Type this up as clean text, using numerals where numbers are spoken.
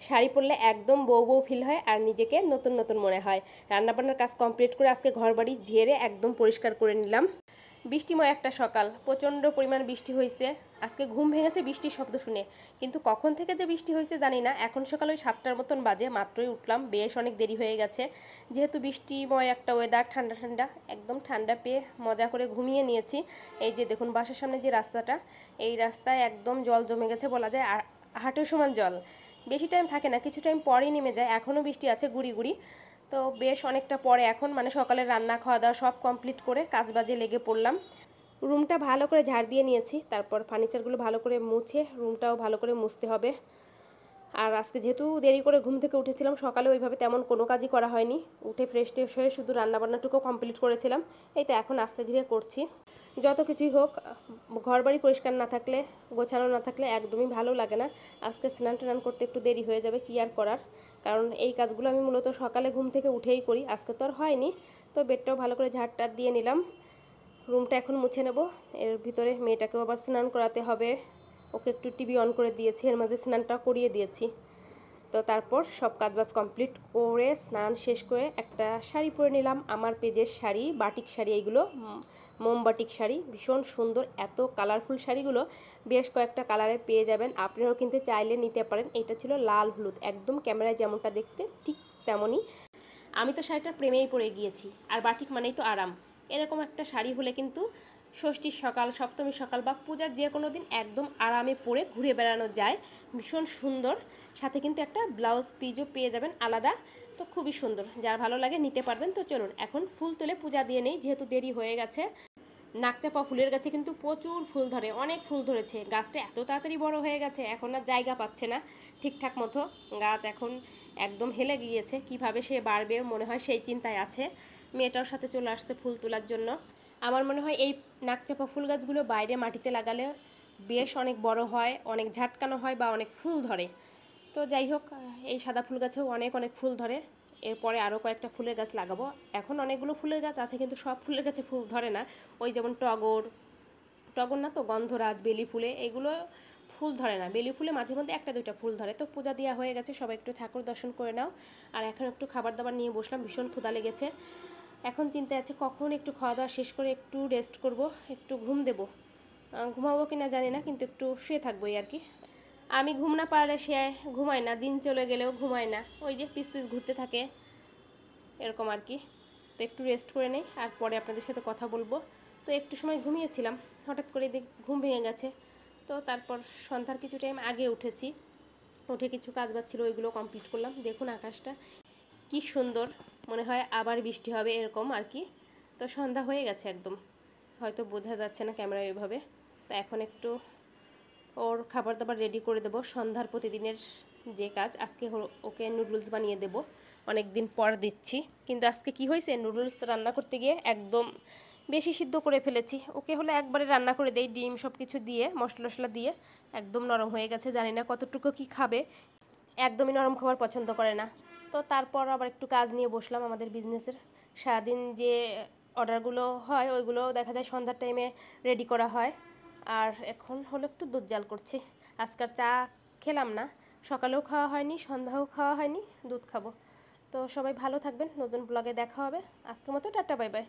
শাড়ি পরলে একদম বউ বউ ফিল হয় আর নিজেকে নতুন নতুন মনে হয়। রান্নাবান্নার কাজ কমপ্লিট করে আজকে ঘরবাড়ি ঝেড়ে একদম পরিষ্কার করে নিলাম। বৃষ্টিময় একটা সকাল, প্রচণ্ড পরিমাণ বৃষ্টি হয়েছে। আজকে ঘুম ভেঙেছে বৃষ্টির শব্দ শুনে, কিন্তু কখন থেকে যে বৃষ্টি হয়েছে জানি না। এখন সকাল ওই 7টার মতন বাজে, মাত্রই উঠলাম, বেশ অনেক দেরি হয়ে গেছে। যেহেতু বৃষ্টিময় একটা ওয়েদার, ঠান্ডা ঠান্ডা, একদম ঠান্ডা পেয়ে মজা করে ঘুমিয়ে নিয়েছি। এই যে দেখুন বাসার সামনে যে রাস্তাটা, এই রাস্তায় একদম জল জমে গেছে বলা যায়, আর হাঁটু সমান জল। বেশি টাইম থাকে না, কিছু টাইম পরেই নেমে যায়। এখনও বৃষ্টি আছে গুড়ি গুড়ি। তো বেশ অনেকটা পরে এখন মানে সকালে রান্না খাওয়া দাওয়া সব কমপ্লিট করে কাজবাজে লেগে পড়লাম। রুমটা ভালো করে ঝাড় দিয়ে নিয়েছি, তারপর ফার্নিচারগুলো ভালো করে মুছে রুমটাও ভালো করে মুছতে হবে। আর আজকে যেহেতু দেরি করে ঘুম থেকে উঠেছিলাম, সকালে ওইভাবে তেমন কোনো কাজই করা হয়নি। উঠে ফ্রেশ ট্রেশ হয়ে শুধু রান্নাবান্নাটুকু কমপ্লিট করেছিলাম। এই তো এখন আস্তে ধীরে করছি। যত কিছুই হোক, ঘরবাড়ি পরিষ্কার না থাকলে, গোছানো না থাকলে একদমই ভালো লাগে না। আজকে স্নান টান করতে একটু দেরি হয়ে যাবে, কী আর করার। কারণ এই কাজগুলো আমি মূলত সকালে ঘুম থেকে উঠেই করি, আজকে তো আর হয়নি। তো বেডটাও ভালো করে ঝাড়টার দিয়ে নিলাম। রুমটা এখন মুছে নেব। এর ভিতরে মেয়েটাকেও আবার স্নান করাতে হবে। ওকে একটু টিভি অন করে দিয়েছি, এর মাঝে স্নানটা করিয়ে দিয়েছি। তো তারপর সব কাজবাজ কমপ্লিট করে স্নান শেষ করে একটা শাড়ি পরে নিলাম, আমার পেজের শাড়ি, বাটিক শাড়ি। এইগুলো মোমবাটিক শাড়ি, ভীষণ সুন্দর। এত কালারফুল শাড়িগুলো বেশ কয়েকটা কালারে পেয়ে যাবেন, আপনারাও কিন্তু চাইলে নিতে পারেন। এটা ছিল লাল হলুদ, একদম ক্যামেরায় যেমনটা দেখতে ঠিক তেমনই। আমি তো শাড়িটার প্রেমেই পড়ে গিয়েছি। আর বাটিক মানেই তো আরাম। এরকম একটা শাড়ি হলে কিন্তু ষষ্ঠীর সকাল, সপ্তমীর সকাল বা পূজার যে কোনো দিন একদম আরামে পরে ঘুরে বেড়ানো যায়। ভীষণ সুন্দর। সাথে কিন্তু একটা ব্লাউজ পিসও পেয়ে যাবেন আলাদা। তো খুবই সুন্দর, যার ভালো লাগে নিতে পারবেন। তো চলুন এখন ফুল তুলে পূজা দিয়ে নেই, যেহেতু দেরি হয়ে গেছে। নাকচাপা ফুলের গাছে কিন্তু প্রচুর ফুল ধরে, অনেক ফুল ধরেছে। গাছটা এত তাড়াতাড়ি বড় হয়ে গেছে, এখন আর জায়গা পাচ্ছে না ঠিকঠাক মতো। গাছ এখন একদম হেলে গিয়েছে, কিভাবে সে বাড়বে মনে হয় সেই চিন্তায় আছে। মেয়েটার সাথে চলে আসছে ফুল তোলার জন্য। আমার মনে হয় এই নাকচাপা ফুল গাছগুলো বাইরে মাটিতে লাগালে বেশ অনেক বড় হয়, অনেক ঝাটকানো হয় বা অনেক ফুল ধরে। তো যাই হোক, এই সাদা ফুল গাছেও অনেক অনেক ফুল ধরে। এরপরে আরও কয়েকটা ফুলের গাছ লাগাবো। এখন অনেকগুলো ফুলের গাছ আছে, কিন্তু সব ফুলের গাছে ফুল ধরে না। ওই যেমন টগর, টগর না তো গন্ধরাজ, বেলি ফুলে, এগুলো ফুল ধরে না। বেলি ফুলে মাঝে মধ্যে একটা দুইটা ফুল ধরে। তো পূজা দেওয়া হয়ে গেছে, সবাই একটু ঠাকুর দর্শন করে নাও। আর এখন একটু খাবার দাবার নিয়ে বসলাম, ভীষণ ক্ষুধা লেগেছে। এখন চিন্তা আছে কখন একটু খাওয়া দাওয়া শেষ করে একটু রেস্ট করব, একটু ঘুম দেব। ঘুমাবো কি না জানি না, কিন্তু একটু শুয়ে থাকবো এই আর কি। আমি ঘুম না পারলে সে ঘুমায় না, দিন চলে গেলেও ঘুমায় না, ওই যে পিস পিস ঘুরতে থাকে, এরকম আর কি। তো একটু রেস্ট করে নেই, আর পরে আপনাদের সাথে কথা বলবো। তো একটু সময় ঘুমিয়েছিলাম, হঠাৎ করে ঘুম ভেঙে গেছে। তো তারপর সন্ধ্যার কিছু টাইম আগে উঠেছি, উঠে কিছু কাজ বাজ ছিল ওইগুলো কমপ্লিট করলাম। দেখুন আকাশটা কি সুন্দর, মনে হয় আবার বৃষ্টি হবে এরকম আর কি। তো সন্ধ্যা হয়ে গেছে একদম, হয়তো বোঝা যাচ্ছে না ক্যামেরায় ওইভাবে। তো এখন একটু ওর খাবার দাবার রেডি করে দেবো, সন্ধ্যার প্রতিদিনের যে কাজ। আজকে ওকে নুডলস বানিয়ে দেবো, অনেক দিন পর দিচ্ছি। কিন্তু আজকে কি হয়েছে, নুডলস রান্না করতে গিয়ে একদম বেশি সিদ্ধ করে ফেলেছি। ওকে হলে একবারে রান্না করে দেই, ডিম সব কিছু দিয়ে মশলা টশলা দিয়ে, একদম নরম হয়ে গেছে। জানি না কতটুকু কি খাবে, একদমই নরম খাবার পছন্দ করে না। তো তারপর আবার একটু কাজ নিয়ে বসলাম আমাদের বিজনেসের। সারাদিন যে অর্ডারগুলো হয় ওইগুলো দেখা যায় সন্ধ্যার টাইমে রেডি করা হয়। আর এখন হলো একটু দুধ জাল করছি। আজকাল চা খেলাম না, সকালেও খাওয়া হয়নি, সন্ধ্যাও খাওয়া হয়নি, দুধ খাবো। তো সবাই ভালো থাকবেন, নতুন ব্লগে দেখা হবে। আজকের মতো টাটা, বাই বাই।